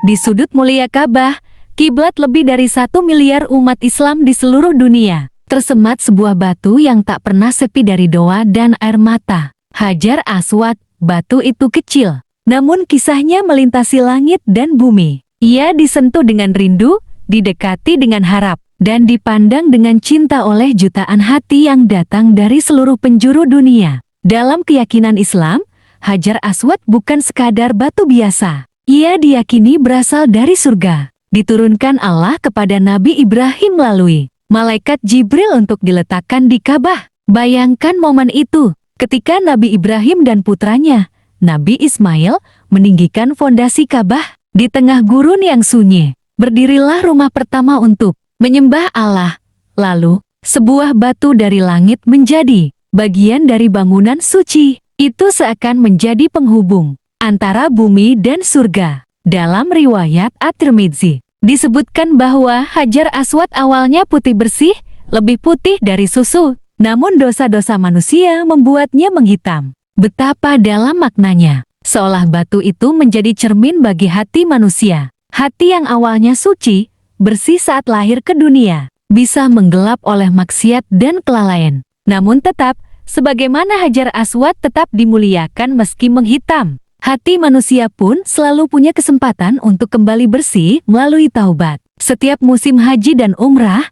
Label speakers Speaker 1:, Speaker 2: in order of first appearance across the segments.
Speaker 1: Di sudut mulia Ka'bah, kiblat lebih dari 1 miliar umat Islam di seluruh dunia, tersemat sebuah batu yang tak pernah sepi dari doa dan air mata. Hajar Aswad, batu itu kecil, namun kisahnya melintasi langit dan bumi. Ia disentuh dengan rindu, didekati dengan harap, dan dipandang dengan cinta oleh jutaan hati yang datang dari seluruh penjuru dunia. Dalam keyakinan Islam, Hajar Aswad bukan sekadar batu biasa. Ia diyakini berasal dari surga, diturunkan Allah kepada Nabi Ibrahim melalui malaikat Jibril untuk diletakkan di Ka'bah. Bayangkan momen itu, ketika Nabi Ibrahim dan putranya, Nabi Ismail, meninggikan fondasi Ka'bah. Di tengah gurun yang sunyi, berdirilah rumah pertama untuk menyembah Allah. Lalu, sebuah batu dari langit menjadi bagian dari bangunan suci. Itu seakan menjadi penghubung antara bumi dan surga. Dalam riwayat At-Tirmidzi, disebutkan bahwa Hajar Aswad awalnya putih bersih, lebih putih dari susu. Namun dosa-dosa manusia membuatnya menghitam. Betapa dalam maknanya, seolah batu itu menjadi cermin bagi hati manusia. Hati yang awalnya suci, bersih saat lahir ke dunia, bisa menggelap oleh maksiat dan kelalaian. Namun tetap, sebagaimana Hajar Aswad tetap dimuliakan meski menghitam, hati manusia pun selalu punya kesempatan untuk kembali bersih melalui taubat. Setiap musim haji dan umrah,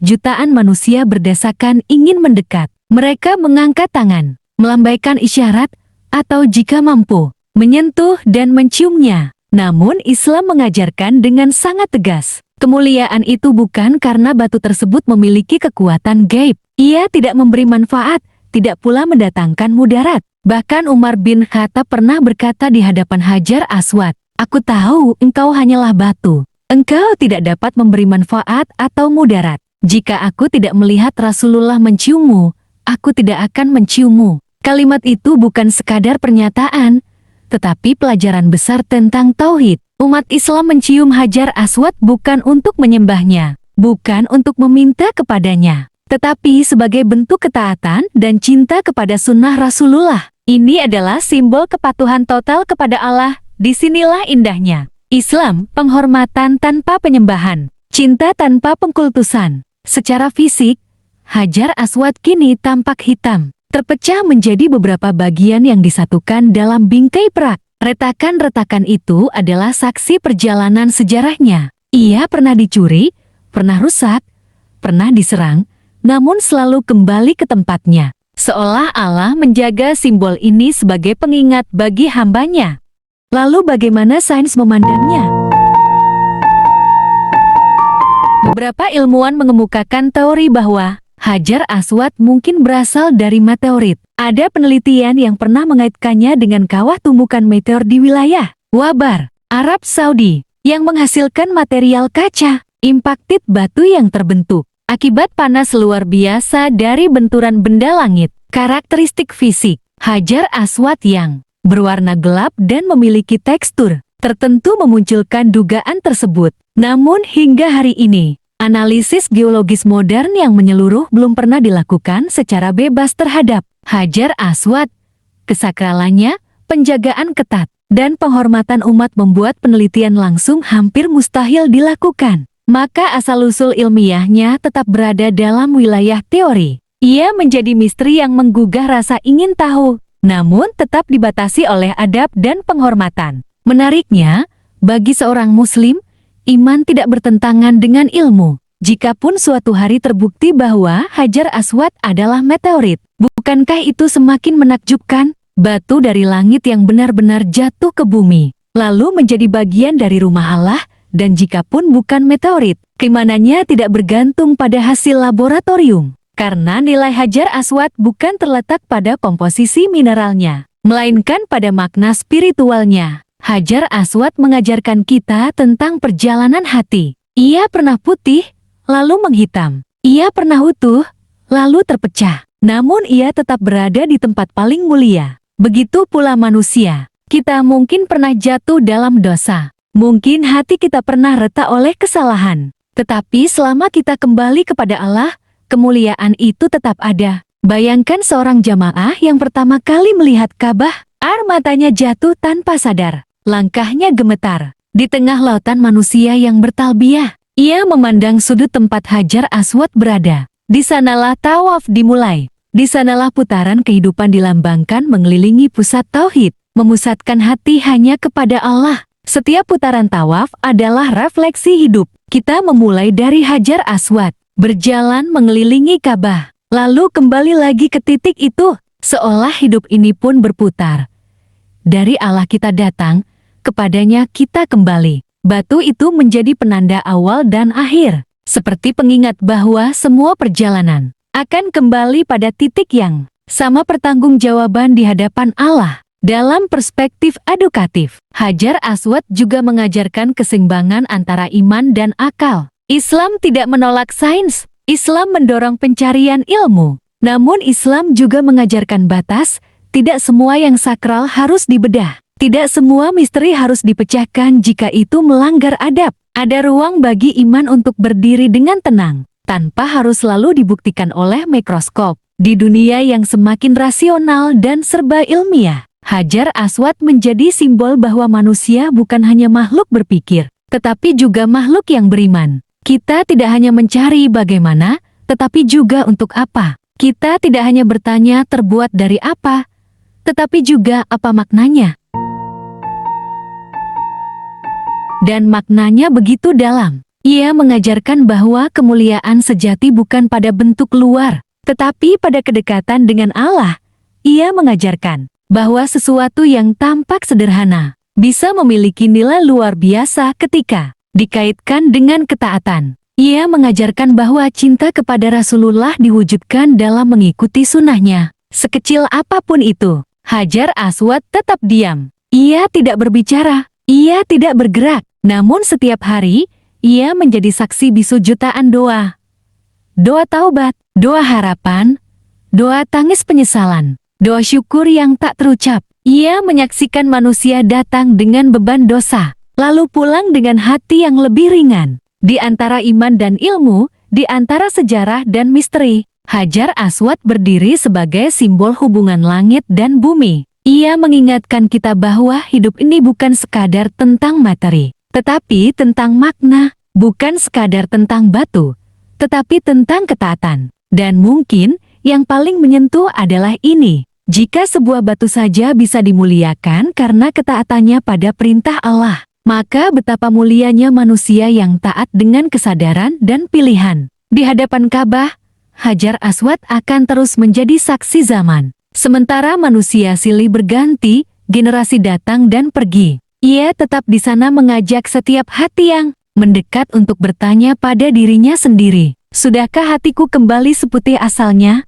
Speaker 1: jutaan manusia berdesakan ingin mendekat. Mereka mengangkat tangan, melambaikan isyarat, atau jika mampu, menyentuh dan menciumnya. Namun Islam mengajarkan dengan sangat tegas, kemuliaan itu bukan karena batu tersebut memiliki kekuatan gaib. Ia tidak memberi manfaat, tidak pula mendatangkan mudarat. Bahkan Umar bin Khattab pernah berkata di hadapan Hajar Aswad, "Aku tahu engkau hanyalah batu. Engkau tidak dapat memberi manfaat atau mudarat. Jika aku tidak melihat Rasulullah menciummu, aku tidak akan menciummu." Kalimat itu bukan sekadar pernyataan, tetapi pelajaran besar tentang tauhid. Umat Islam mencium Hajar Aswad bukan untuk menyembahnya, bukan untuk meminta kepadanya, tetapi sebagai bentuk ketaatan dan cinta kepada sunnah Rasulullah. Ini adalah simbol kepatuhan total kepada Allah. Disinilah indahnya Islam, penghormatan tanpa penyembahan, cinta tanpa pengkultusan. Secara fisik, Hajar Aswad kini tampak hitam, terpecah menjadi beberapa bagian yang disatukan dalam bingkai perak. Retakan-retakan itu adalah saksi perjalanan sejarahnya. Ia pernah dicuri, pernah rusak, pernah diserang, namun selalu kembali ke tempatnya. Seolah Allah menjaga simbol ini sebagai pengingat bagi hambanya. Lalu bagaimana sains memandangnya? Beberapa ilmuwan mengemukakan teori bahwa Hajar Aswad mungkin berasal dari meteorit. Ada penelitian yang pernah mengaitkannya dengan kawah tumbukan meteor di wilayah Wabar, Arab Saudi, yang menghasilkan material kaca, impaktit batu yang terbentuk akibat panas luar biasa dari benturan benda langit. Karakteristik fisik Hajar Aswad yang berwarna gelap dan memiliki tekstur tertentu memunculkan dugaan tersebut. Namun hingga hari ini, analisis geologis modern yang menyeluruh belum pernah dilakukan secara bebas terhadap Hajar Aswad. Kesakralannya, penjagaan ketat, dan penghormatan umat membuat penelitian langsung hampir mustahil dilakukan. Maka asal-usul ilmiahnya tetap berada dalam wilayah teori. Ia menjadi misteri yang menggugah rasa ingin tahu, namun tetap dibatasi oleh adab dan penghormatan. Menariknya, bagi seorang muslim, iman tidak bertentangan dengan ilmu. Jikapun suatu hari terbukti bahwa Hajar Aswad adalah meteorit, bukankah itu semakin menakjubkan? Batu dari langit yang benar-benar jatuh ke bumi, lalu menjadi bagian dari rumah Allah. Dan jikapun bukan meteorit, keimanannya tidak bergantung pada hasil laboratorium. Karena nilai Hajar Aswad bukan terletak pada komposisi mineralnya, melainkan pada makna spiritualnya. Hajar Aswad mengajarkan kita tentang perjalanan hati. Ia pernah putih, lalu menghitam. Ia pernah utuh, lalu terpecah. Namun ia tetap berada di tempat paling mulia. Begitu pula manusia. Kita mungkin pernah jatuh dalam dosa. Mungkin hati kita pernah retak oleh kesalahan. Tetapi selama kita kembali kepada Allah, kemuliaan itu tetap ada. Bayangkan seorang jamaah yang pertama kali melihat Ka'bah, air matanya jatuh tanpa sadar. Langkahnya gemetar, Di tengah lautan manusia yang bertalbiyah, ia memandang sudut tempat Hajar Aswad berada. Di sanalah tawaf dimulai. Di sanalah putaran kehidupan dilambangkan mengelilingi pusat tauhid, memusatkan hati hanya kepada Allah. Setiap putaran tawaf adalah refleksi hidup. Kita memulai dari Hajar Aswad, berjalan mengelilingi Ka'bah, lalu kembali lagi ke titik itu, seolah hidup ini pun berputar. Dari Allah kita datang, kepadanya kita kembali. Batu itu menjadi penanda awal dan akhir, seperti pengingat bahwa semua perjalanan akan kembali pada titik yang sama, pertanggungjawaban di hadapan Allah. Dalam perspektif edukatif, Hajar Aswad juga mengajarkan keseimbangan antara iman dan akal. Islam tidak menolak sains, Islam mendorong pencarian ilmu. Namun Islam juga mengajarkan batas, tidak semua yang sakral harus dibedah. Tidak semua misteri harus dipecahkan jika itu melanggar adab. Ada ruang bagi iman untuk berdiri dengan tenang, tanpa harus selalu dibuktikan oleh mikroskop. Di dunia yang semakin rasional dan serba ilmiah, Hajar Aswad menjadi simbol bahwa manusia bukan hanya makhluk berpikir, tetapi juga makhluk yang beriman. Kita tidak hanya mencari bagaimana, tetapi juga untuk apa. Kita tidak hanya bertanya terbuat dari apa, tetapi juga apa maknanya. Dan maknanya begitu dalam. Ia mengajarkan bahwa kemuliaan sejati bukan pada bentuk luar, tetapi pada kedekatan dengan Allah. Ia mengajarkan bahwa sesuatu yang tampak sederhana bisa memiliki nilai luar biasa ketika dikaitkan dengan ketaatan. Ia mengajarkan bahwa cinta kepada Rasulullah diwujudkan dalam mengikuti sunnahnya. Sekecil apapun itu, Hajar Aswad tetap diam. Ia tidak berbicara, ia tidak bergerak. Namun setiap hari, ia menjadi saksi bisu jutaan doa. Doa taubat, doa harapan, doa tangis penyesalan, doa syukur yang tak terucap. Ia menyaksikan manusia datang dengan beban dosa, lalu pulang dengan hati yang lebih ringan. Di antara iman dan ilmu, di antara sejarah dan misteri, Hajar Aswad berdiri sebagai simbol hubungan langit dan bumi. Ia mengingatkan kita bahwa hidup ini bukan sekadar tentang materi, tetapi tentang makna, bukan sekadar tentang batu, tetapi tentang ketaatan. Dan mungkin yang paling menyentuh adalah ini. Jika sebuah batu saja bisa dimuliakan karena ketaatannya pada perintah Allah, maka betapa mulianya manusia yang taat dengan kesadaran dan pilihan. Di hadapan Ka'bah, Hajar Aswad akan terus menjadi saksi zaman. Sementara manusia silih berganti, generasi datang dan pergi, ia tetap di sana mengajak setiap hati yang mendekat untuk bertanya pada dirinya sendiri, sudahkah hatiku kembali seputih asalnya?